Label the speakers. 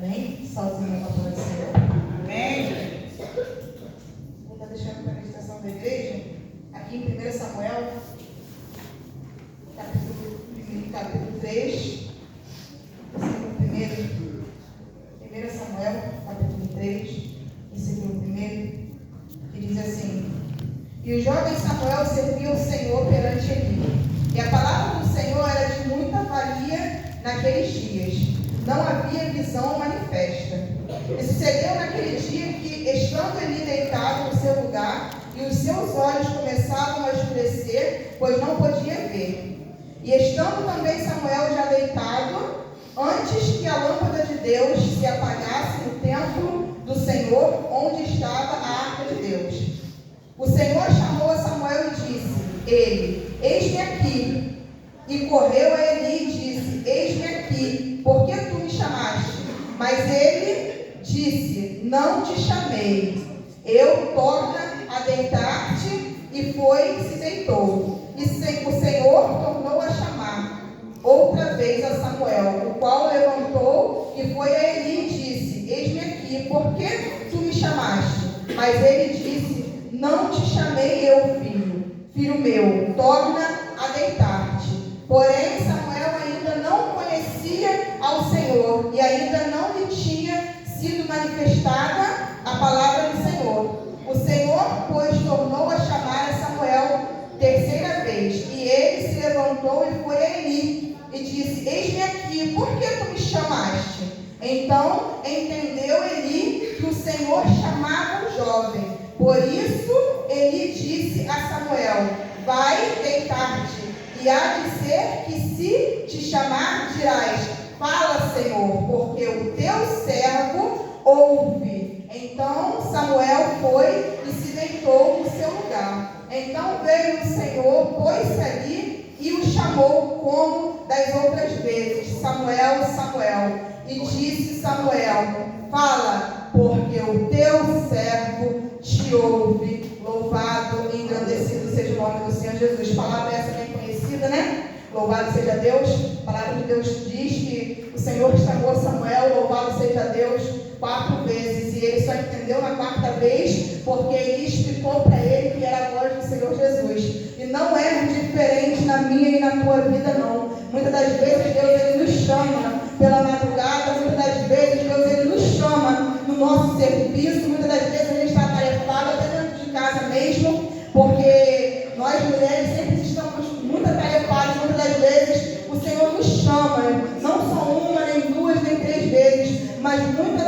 Speaker 1: Amém? Sozinho na palavra do Senhor. Amém? Vou estar deixando para a meditação da igreja, aqui em 1 Samuel, capítulo 3, versículo 1. 1 Samuel, capítulo 3, versículo 1, que diz assim: E o jovem Samuel servia o Senhor perante Eli. E a palavra do Senhor era de muita valia naqueles dias. Não havia visão manifesta. E sucedeu naquele dia que, estando Eli deitado no seu lugar, e os seus olhos começavam a escurecer, pois não podia ver. E estando também Samuel já deitado, antes que a lâmpada de Deus se apagasse no templo do Senhor, onde estava a arca de Deus. O Senhor chamou a Samuel e disse: Ele, eis-me aqui. E correu a Eli e disse: Eis-me aqui, por que tu me chamaste? Mas ele disse: Não te chamei. Eu torna a deitar-te. E foi e se deitou. E o Senhor tornou a chamar outra vez a Samuel, o qual levantou e foi a Eli e disse: Eis-me aqui, por que tu me chamaste? Mas ele disse: Não te chamei eu, filho meu, torna a deitar-te. Porém, Samuel ainda não conhecia ao Senhor e ainda não lhe tinha sido manifestada a palavra do Senhor. O Senhor, pois, tornou a chamar a Samuel terceira vez, e ele se levantou e foi a Eli e disse: Eis-me aqui, por que tu me chamaste? Então entendeu Eli que o Senhor chamava o jovem. Por isso Eli disse a Samuel: Vai deitar-te, e há de ser que se te chamar dirás: Fala, Senhor, porque o teu servo ouve. Então Samuel foi e se deitou no seu lugar. Então veio o Senhor, pôs-se ali e o chamou como das outras vezes: Samuel, Samuel. E disse Samuel: Fala, porque o teu servo te ouve. Louvado e engrandecido seja o nome do Senhor Jesus. Palavra essa bem conhecida, né? Louvado seja Deus. A palavra de Deus diz que o Senhor chamou Samuel, louvado seja Deus, 4 vezes. E ele só entendeu na 4ª vez porque ele explicou para ele que era a voz do Senhor Jesus. E não é diferente na minha e na tua vida, não. Muitas das vezes Deus ele nos chama pela madrugada, muitas das vezes Deus ele nos chama no nosso serviço, muitas das vezes a gente está atarefado até dentro de casa mesmo, porque nós mulheres sempre estamos muito atarefadas. Muitas das vezes o Senhor nos chama, não só uma, nem duas, nem 3 vezes, mas muitas